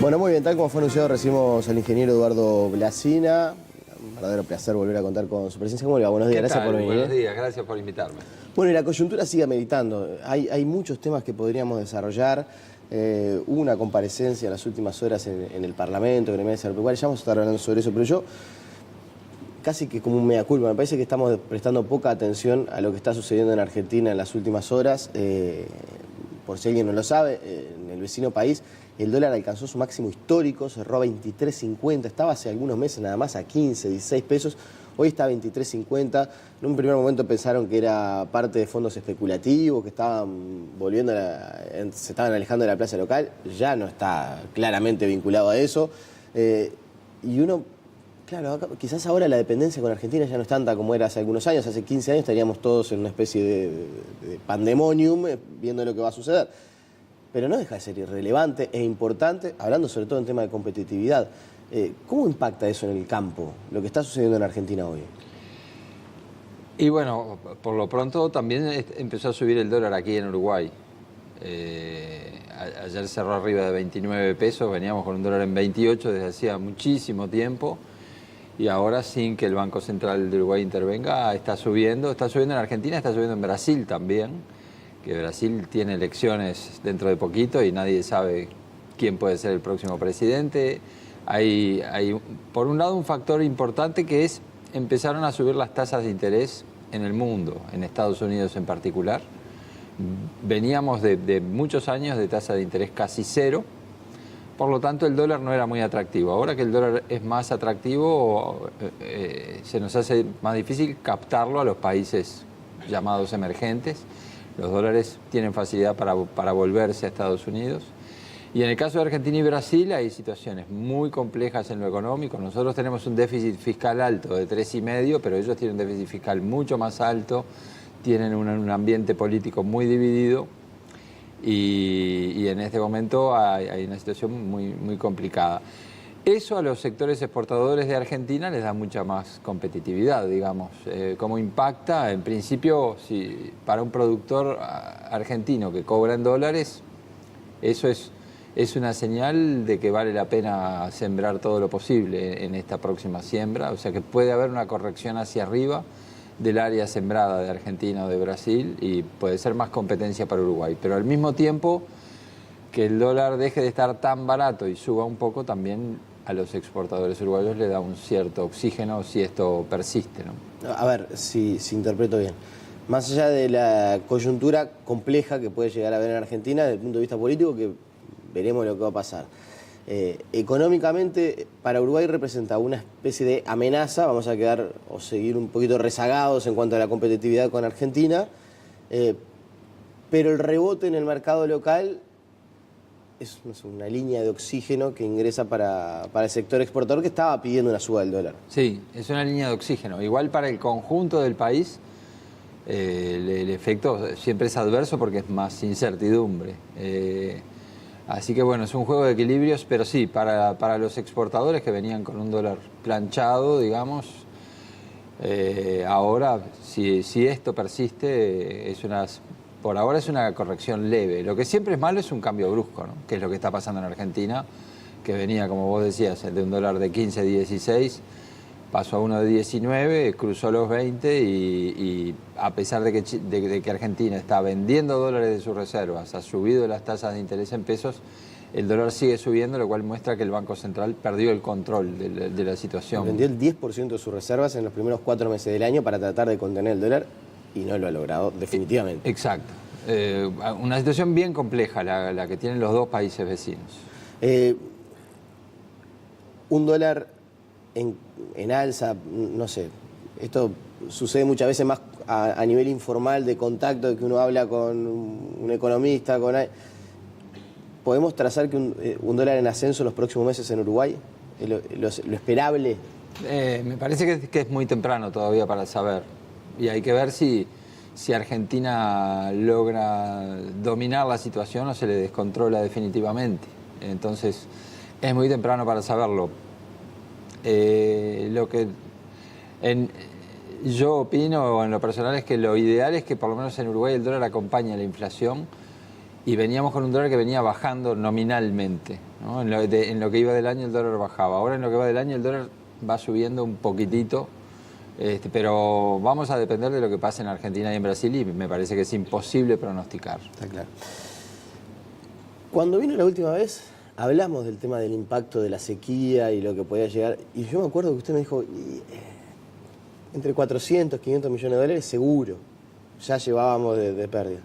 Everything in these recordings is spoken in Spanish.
Bueno, muy bien, tal como fue anunciado, recibimos al ingeniero Eduardo Blasina. Un verdadero placer volver a contar con su presencia. ¿Cómo le va? Buenos días, gracias por venir. Buenos días, gracias por invitarme. Bueno, y la coyuntura sigue meditando. Hay muchos temas que podríamos desarrollar. Hubo una comparecencia en las últimas horas en el Parlamento, en el mes agropecuario. Ya vamos a estar hablando sobre eso, pero yo, casi que como un mea culpa, me parece que estamos prestando poca atención a lo que está sucediendo en Argentina en las últimas horas. Por si alguien no lo sabe, en el vecino país el dólar alcanzó su máximo histórico, cerró a 23.50, estaba hace algunos meses nada más a 15, 16 pesos, hoy está a 23.50. En un primer momento pensaron que era parte de fondos especulativos, que estaban volviendo, se estaban alejando de la plaza local, ya no está claramente vinculado a eso. Y uno, claro, quizás ahora la dependencia con Argentina ya no es tanta como era hace algunos años. Hace 15 años estaríamos todos en una especie de pandemonium viendo lo que va a suceder. Pero no deja de ser irrelevante e importante, hablando sobre todo en tema de competitividad. ¿Cómo impacta eso en el campo, lo que está sucediendo en Argentina hoy? Y bueno, por lo pronto también empezó a subir el dólar aquí en Uruguay. Ayer cerró arriba de 29 pesos, veníamos con un dólar en 28 desde hacía muchísimo tiempo. Y ahora, sin que el Banco Central de Uruguay intervenga, está subiendo en Argentina, está subiendo en Brasil también, que Brasil tiene elecciones dentro de poquito y nadie sabe quién puede ser el próximo presidente. Hay por un lado un factor importante que es, empezaron a subir las tasas de interés en el mundo, en Estados Unidos en particular. Veníamos de muchos años de tasa de interés casi cero. Por lo tanto, el dólar no era muy atractivo. Ahora que el dólar es más atractivo, se nos hace más difícil captarlo a los países llamados emergentes. Los dólares tienen facilidad para volverse a Estados Unidos. Y en el caso de Argentina y Brasil hay situaciones muy complejas en lo económico. Nosotros tenemos un déficit fiscal alto de 3,5, pero ellos tienen un déficit fiscal mucho más alto, tienen un ambiente político muy dividido. Y en este momento hay una situación muy complicada. Eso a los sectores exportadores de Argentina les da mucha más competitividad, digamos. ¿Cómo impacta? En principio, si para un productor argentino que cobra en dólares, eso es una señal de que vale la pena sembrar todo lo posible en esta próxima siembra. O sea que puede haber una corrección hacia arriba del área sembrada de Argentina o de Brasil y puede ser más competencia para Uruguay. Pero al mismo tiempo que el dólar deje de estar tan barato y suba un poco, también a los exportadores uruguayos le da un cierto oxígeno si esto persiste, ¿no? A ver, si interpreto bien. Más allá de la coyuntura compleja que puede llegar a haber en Argentina, desde el punto de vista político, que veremos lo que va a pasar. Económicamente, para Uruguay representa una especie de amenaza. Vamos a quedar o seguir un poquito rezagados en cuanto a la competitividad con Argentina, pero el rebote en el mercado local es una línea de oxígeno que ingresa para el sector exportador que estaba pidiendo una suba del dólar. Sí, es una línea de oxígeno. Igual para el conjunto del país, el efecto siempre es adverso porque es más incertidumbre. Así que bueno, es un juego de equilibrios, pero sí, para los exportadores que venían con un dólar planchado, digamos, ahora, si esto persiste, por ahora es una corrección leve. Lo que siempre es malo es un cambio brusco, ¿no? Que es lo que está pasando en Argentina, que venía, como vos decías, de un dólar de 15, 16, pasó a uno de 19, cruzó los 20 y a pesar de que Argentina está vendiendo dólares de sus reservas, ha subido las tasas de interés en pesos, el dólar sigue subiendo, lo cual muestra que el Banco Central perdió el control de la situación. Vendió el 10% de sus reservas en los primeros 4 meses del año para tratar de contener el dólar y no lo ha logrado, definitivamente. Exacto. Una situación bien compleja la que tienen los dos países vecinos. Un dólar en alza, no sé, esto sucede muchas veces más a nivel informal de contacto, de que uno habla con un economista, ¿podemos trazar que un dólar en ascenso en los próximos meses en Uruguay? ¿Lo esperable? Me parece que es muy temprano todavía para saber. Y hay que ver si Argentina logra dominar la situación o se le descontrola definitivamente. Entonces, es muy temprano para saberlo. Yo opino en lo personal es que lo ideal es que por lo menos en Uruguay el dólar acompañe a la inflación y veníamos con un dólar que venía bajando nominalmente, ¿no? En lo que iba del año el dólar bajaba. Ahora en lo que va del año el dólar va subiendo un poquitito, pero vamos a depender de lo que pase en Argentina y en Brasil y me parece que es imposible pronosticar. Está claro. Cuando vino la última vez, hablamos del tema del impacto de la sequía y lo que podía llegar. Y yo me acuerdo que usted me dijo, entre 400, 500 millones de dólares seguro, ya llevábamos de pérdida.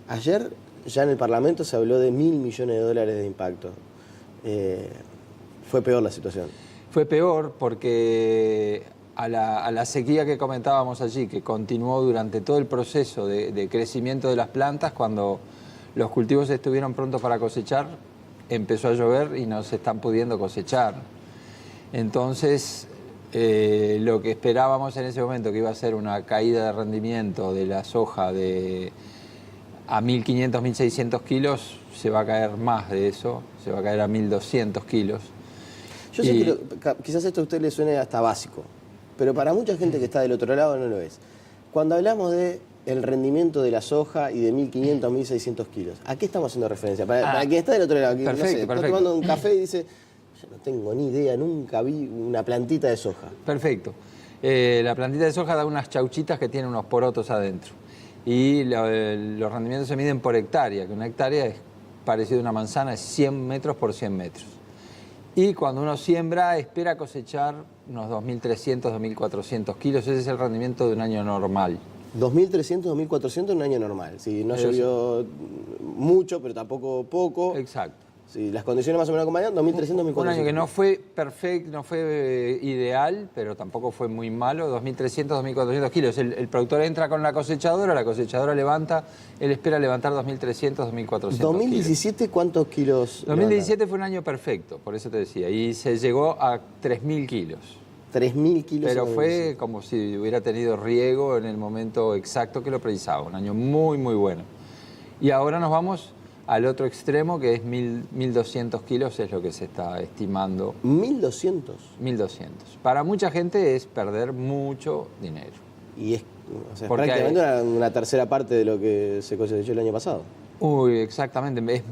Ayer ya en el Parlamento se habló de 1.000 millones de dólares de impacto. Fue peor la situación. Fue peor porque a la sequía que comentábamos allí, que continuó durante todo el proceso de crecimiento de las plantas, cuando los cultivos estuvieron prontos para cosechar, empezó a llover y no se están pudiendo cosechar. Entonces, lo que esperábamos en ese momento, que iba a ser una caída de rendimiento de la soja a 1.500, 1.600 kilos, se va a caer más de eso, se va a caer a 1.200 kilos. Yo sé que quizás esto a usted le suene hasta básico, pero para mucha gente que está del otro lado no lo es. Cuando hablamos de el rendimiento de la soja y de 1.500 a 1.600 kilos, ¿a qué estamos haciendo referencia? Para quien está del otro lado, que no sé, está tomando un café y dice, yo no tengo ni idea, nunca vi una plantita de soja. Perfecto. La plantita de soja da unas chauchitas que tienen unos porotos adentro. Y los rendimientos se miden por hectárea, que una hectárea es parecido a una manzana, es 100 metros por 100 metros. Y cuando uno siembra, espera cosechar unos 2.300, 2.400 kilos. Ese es el rendimiento de un año normal. 2.300, 2.400 en un año normal. Si no llovió mucho, pero tampoco poco. Exacto. Si las condiciones más o menos acompañan, 2.300, 2.400. Un año que no fue perfecto, no fue ideal, pero tampoco fue muy malo. 2.300, 2.400 kilos. El productor entra con la cosechadora levanta, él espera levantar 2.300, 2.400 ¿2017 cuántos kilos? 2017 fue un año perfecto, por eso te decía, y se llegó a 3.000 kilos. 3.000 kilos. Pero fue como si hubiera tenido riego en el momento exacto que lo precisaba. Un año muy, muy bueno. Y ahora nos vamos al otro extremo, que es 1.200 kilos, es lo que se está estimando. ¿1.200? 1.200. Para mucha gente es perder mucho dinero. Y es, prácticamente una tercera parte de lo que se cosechó el año pasado. Uy, exactamente. Es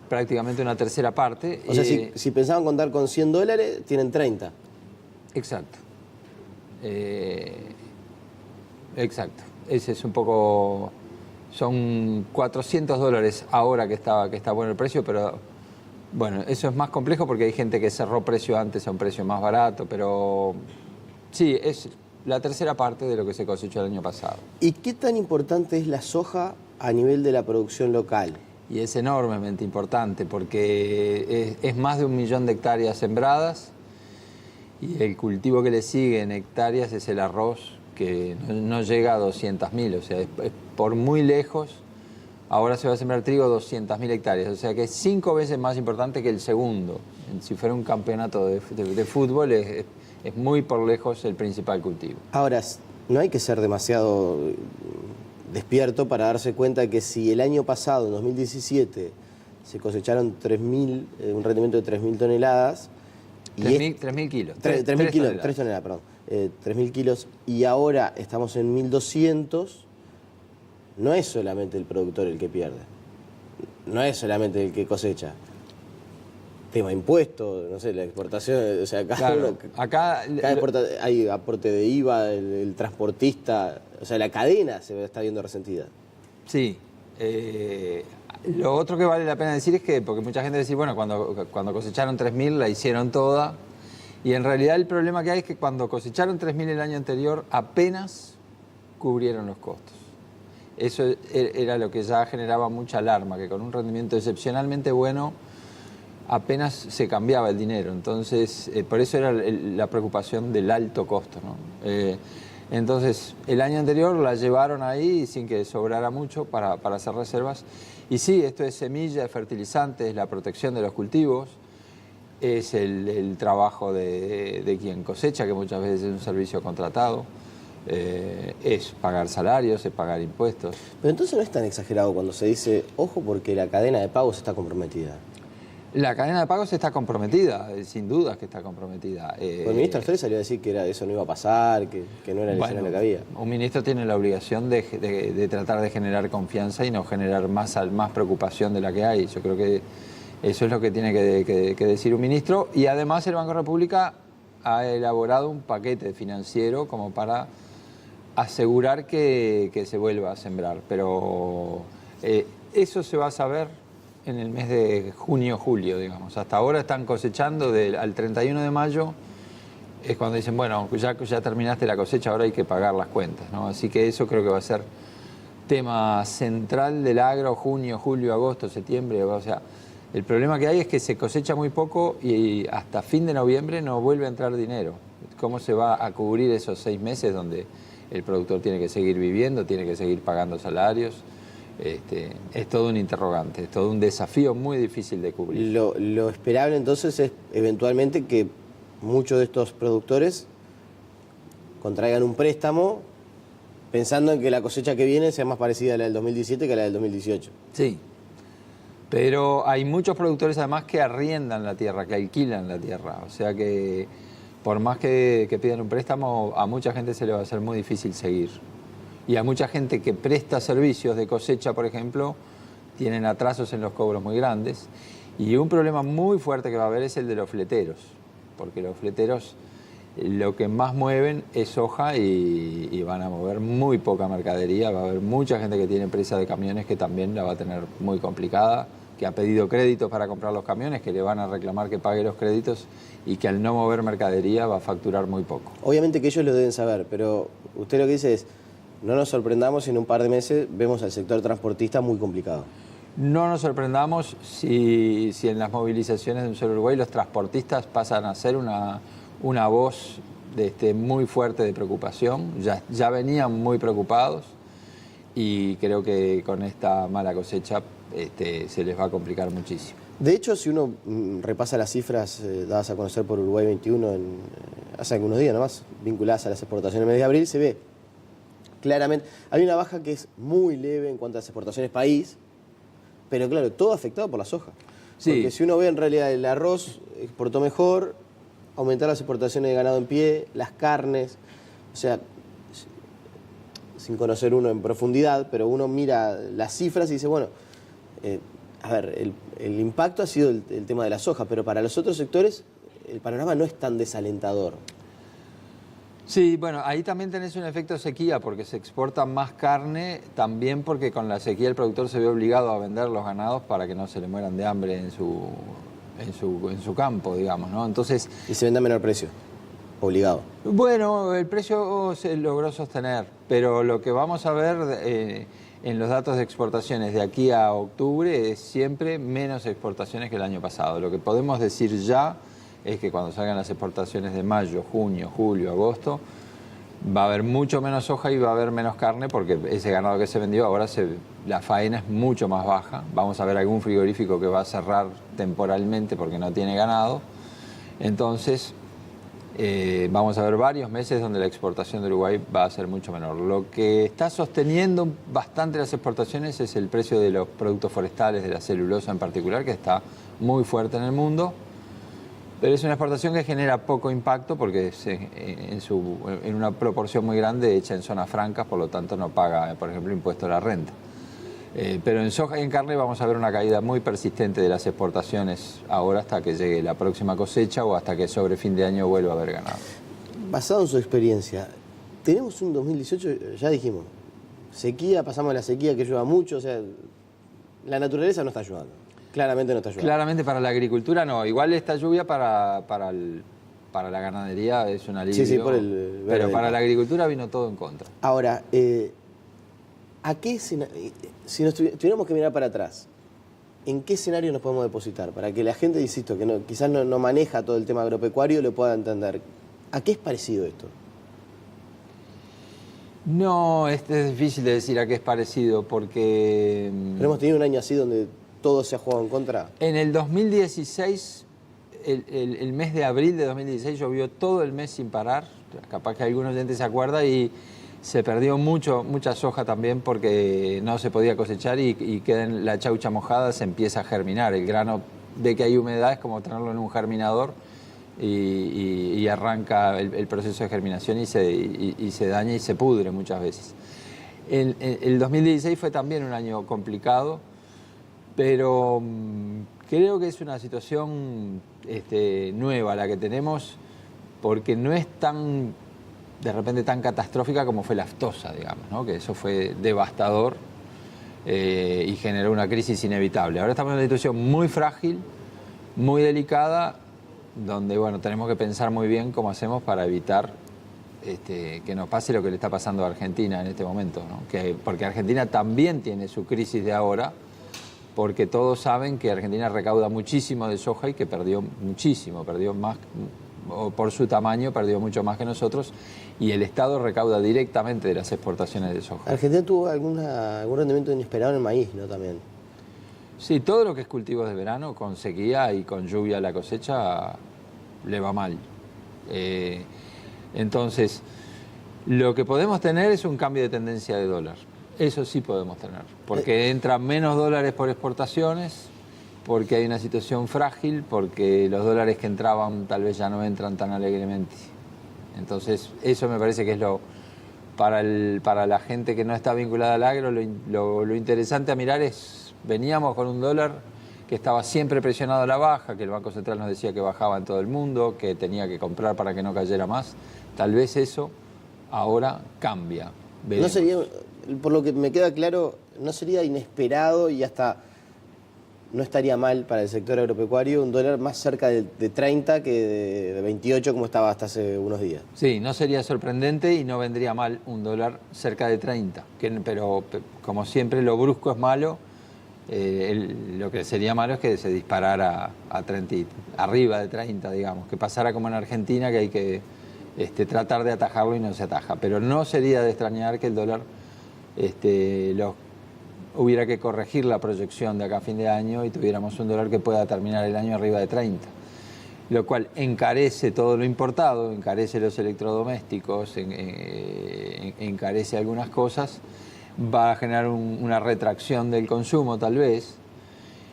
prácticamente una tercera parte. O sea, si pensaban contar con 100 dólares, tienen 30. Exacto. Exacto. Ese es un poco... Son 400 dólares ahora que está bueno el precio, pero bueno, eso es más complejo porque hay gente que cerró precio antes a un precio más barato, pero sí, es la tercera parte de lo que se cosechó el año pasado. ¿Y qué tan importante es la soja a nivel de la producción local? Y es enormemente importante porque es más de 1 millón de hectáreas sembradas y el cultivo que le sigue en hectáreas es el arroz, que no llega a 200.000, o sea, es por muy lejos. Ahora se va a sembrar trigo 200.000 hectáreas, o sea que es 5 veces más importante que el segundo. Si fuera un campeonato de fútbol, es muy por lejos el principal cultivo. Ahora, no hay que ser demasiado despierto para darse cuenta que si el año pasado, en 2017, se cosecharon 3.000, un rendimiento de 3.000 toneladas... 3.000 kilos. 3.000 kilos, 3 toneladas, perdón. 3.000 kilos y ahora estamos en 1.200, no es solamente el productor el que pierde, no es solamente el que cosecha. Tema impuestos, no sé, la exportación, o sea, hay aporte de IVA, el transportista, o sea, la cadena se está viendo resentida. Sí. Lo otro que vale la pena decir es que, porque mucha gente dice, bueno, cuando cosecharon 3.000 la hicieron toda, y en realidad el problema que hay es que cuando cosecharon 3.000 el año anterior, apenas cubrieron los costos. Eso era lo que ya generaba mucha alarma, que con un rendimiento excepcionalmente bueno, apenas se cambiaba el dinero. Entonces, por eso era la preocupación del alto costo, ¿no? Entonces, el año anterior la llevaron ahí sin que sobrara mucho para hacer reservas. Y sí, esto es semilla, es fertilizante, es la protección de los cultivos, es el trabajo de quien cosecha, que muchas veces es un servicio contratado, es pagar salarios, es pagar impuestos. Pero entonces no es tan exagerado cuando se dice, ojo porque la cadena de pagos está comprometida. La cadena de pagos está comprometida, sin dudas que está comprometida. El ministro Alfred salió a decir que eso no iba a pasar, que no era el escenario que había. Un ministro tiene la obligación de tratar de generar confianza y no generar más preocupación de la que hay. Yo creo que eso es lo que tiene que decir un ministro. Y además el Banco República ha elaborado un paquete financiero como para asegurar que se vuelva a sembrar. Pero eso se va a saber en el mes de junio, julio, digamos. Hasta ahora están cosechando al 31 de mayo, es cuando dicen, bueno, ya terminaste la cosecha, ahora hay que pagar las cuentas, ¿no? Así que eso creo que va a ser tema central del agro, junio, julio, agosto, septiembre. O sea, el problema que hay es que se cosecha muy poco y hasta fin de noviembre no vuelve a entrar dinero. ¿Cómo se va a cubrir esos 6 meses donde el productor tiene que seguir viviendo, tiene que seguir pagando salarios? Es todo un interrogante, es todo un desafío muy difícil de cubrir. Lo esperable entonces es eventualmente que muchos de estos productores contraigan un préstamo pensando en que la cosecha que viene sea más parecida a la del 2017 que a la del 2018. Sí, pero hay muchos productores además que arriendan la tierra, que alquilan la tierra, o sea que por más que pidan un préstamo, a mucha gente se le va a hacer muy difícil seguir. Y a mucha gente que presta servicios de cosecha, por ejemplo, tienen atrasos en los cobros muy grandes. Y un problema muy fuerte que va a haber es el de los fleteros, porque los fleteros lo que más mueven es hoja y van a mover muy poca mercadería. Va a haber mucha gente que tiene empresa de camiones que también la va a tener muy complicada, que ha pedido créditos para comprar los camiones, que le van a reclamar que pague los créditos y que al no mover mercadería va a facturar muy poco. Obviamente que ellos lo deben saber, pero usted lo que dice es: no nos sorprendamos si en un par de meses vemos al sector transportista muy complicado. No nos sorprendamos si en las movilizaciones de Un Solo Uruguay los transportistas pasan a ser una voz muy fuerte de preocupación. Ya venían muy preocupados y creo que con esta mala cosecha se les va a complicar muchísimo. De hecho, si uno repasa las cifras dadas a conocer por Uruguay 21 hace algunos días nomás, vinculadas a las exportaciones en el mes de abril, se ve claramente, hay una baja que es muy leve en cuanto a las exportaciones país, pero claro, todo afectado por la soja. Sí. Porque si uno ve en realidad el arroz exportó mejor, aumentaron las exportaciones de ganado en pie, las carnes, o sea, sin conocer uno en profundidad, pero uno mira las cifras y dice, bueno, a ver, el impacto ha sido el tema de la soja, pero para los otros sectores el panorama no es tan desalentador. Sí, bueno, ahí también tenés un efecto sequía porque se exporta más carne, también porque con la sequía el productor se ve obligado a vender los ganados para que no se le mueran de hambre en su campo, digamos, ¿no? Entonces, Y se vende a menor precio, obligado. bueno, el precio se logró sostener, pero lo que vamos a ver en los datos de exportaciones de aquí a octubre es siempre menos exportaciones que el año pasado. Lo que podemos decir ya es que cuando salgan las exportaciones de mayo, junio, julio, agosto, va a haber mucho menos soja y va a haber menos carne porque ese ganado que se vendió ahora la faena es mucho más baja. Vamos a ver algún frigorífico que va a cerrar temporalmente porque no tiene ganado. Entonces, vamos a ver varios meses donde la exportación de Uruguay va a ser mucho menor. Lo que está sosteniendo bastante las exportaciones es el precio de los productos forestales, de la celulosa en particular, que está muy fuerte en el mundo. Pero es una exportación que genera poco impacto porque en una proporción muy grande hecha en zonas francas, por lo tanto no paga, por ejemplo, impuesto a la renta. Pero en soja y en carne vamos a ver una caída muy persistente de las exportaciones ahora hasta que llegue la próxima cosecha o hasta que sobre fin de año vuelva a haber ganado. Basado en su experiencia, tenemos un 2018, ya dijimos, sequía, pasamos a la sequía que llueva mucho, o sea, la naturaleza no está ayudando. Claramente no está ayudando. Claramente para la agricultura no. Igual esta lluvia para la ganadería es un alivio. Sí, por el verde. Pero para la agricultura vino todo en contra. Ahora, ¿a qué escenario, si nos tuviéramos que mirar para atrás, en qué escenario nos podemos depositar? Para que la gente, insisto, que quizás no maneja todo el tema agropecuario, lo pueda entender. ¿A qué es parecido esto? No, es difícil de decir a qué es parecido porque... Pero hemos tenido un año así donde todo se ha jugado en contra. En el 2016, el mes de abril de 2016 llovió todo el mes sin parar. Capaz que algún oyente se acuerda y se perdió mucha soja también porque no se podía cosechar y queda en la chaucha mojada, se empieza a germinar. El grano ve que hay humedad, es como tenerlo en un germinador y arranca el proceso de germinación y se daña y se pudre muchas veces. El 2016 fue también un año complicado, pero creo que es una situación nueva la que tenemos, porque no es tan, de repente, tan catastrófica como fue la aftosa, digamos, ¿no? Que eso fue devastador y generó una crisis inevitable. Ahora estamos en una situación muy frágil, muy delicada, donde bueno, tenemos que pensar muy bien cómo hacemos para evitar que nos pase lo que le está pasando a Argentina en este momento, ¿no? Porque Argentina también tiene su crisis de ahora, porque todos saben que Argentina recauda muchísimo de soja y que perdió muchísimo, perdió más, o por su tamaño perdió mucho más que nosotros, y el Estado recauda directamente de las exportaciones de soja. Argentina tuvo algún rendimiento inesperado en el maíz, ¿no? También. Sí, todo lo que es cultivos de verano, con sequía y con lluvia la cosecha, le va mal. Entonces, lo que podemos tener es un cambio de tendencia de dólar. Eso sí podemos tener, porque entran menos dólares por exportaciones, porque hay una situación frágil, porque los dólares que entraban tal vez ya no entran tan alegremente. Entonces, eso me parece que es para la gente que no está vinculada al agro, lo interesante a mirar es, veníamos con un dólar que estaba siempre presionado a la baja, que el Banco Central nos decía que bajaba en todo el mundo, que tenía que comprar para que no cayera más. Tal vez eso ahora cambia. No sería, por lo que me queda claro, no sería inesperado y hasta no estaría mal para el sector agropecuario un dólar más cerca de 30 que de 28 como estaba hasta hace unos días. Sí, no sería sorprendente y no vendría mal un dólar cerca de 30, pero como siempre lo brusco es malo. Lo que sería malo es que se disparara a 30, arriba de 30, digamos, que pasara como en Argentina, que hay que tratar de atajarlo y no se ataja. Pero no sería de extrañar que el dólar hubiera que corregir la proyección de acá a fin de año y tuviéramos un dólar que pueda terminar el año arriba de 30. Lo cual encarece todo lo importado, encarece los electrodomésticos, encarece algunas cosas, va a generar una retracción del consumo tal vez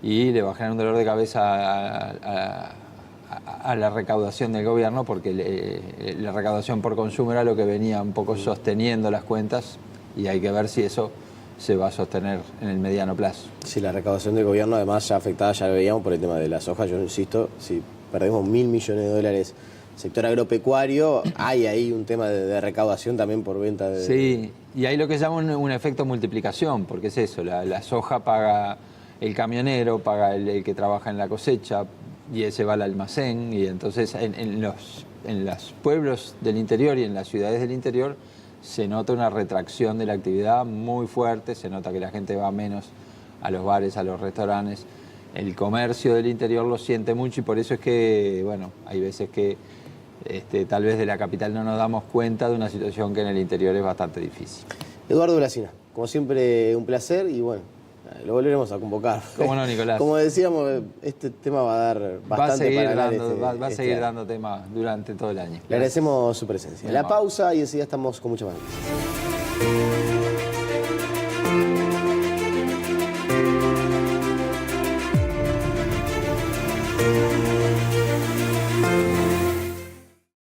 y le va a generar un dolor de cabeza a la recaudación del gobierno, porque la recaudación por consumo era lo que venía un poco sosteniendo las cuentas y hay que ver si eso se va a sostener en el mediano plazo. Sí, la recaudación del gobierno además ya afectada, ya lo veíamos por el tema de la soja. Yo insisto, si perdemos 1.000 millones de dólares sector agropecuario, hay ahí un tema de recaudación también por venta de... Sí, y hay lo que se llama un efecto multiplicación, porque es eso, la soja paga el camionero, paga el que trabaja en la cosecha, y ese va al almacén, y entonces en los pueblos del interior y en las ciudades del interior se nota una retracción de la actividad muy fuerte, se nota que la gente va menos a los bares, a los restaurantes, el comercio del interior lo siente mucho y por eso es que, bueno, hay veces que tal vez de la capital no nos damos cuenta de una situación que en el interior es bastante difícil. Eduardo Blasina, como siempre un placer y bueno, lo volveremos a convocar. ¿Cómo no, Nicolás? Como decíamos, este tema va a dar bastante va a seguir dando tema durante todo el año. Le agradecemos su presencia. La pausa y enseguida estamos con mucha más.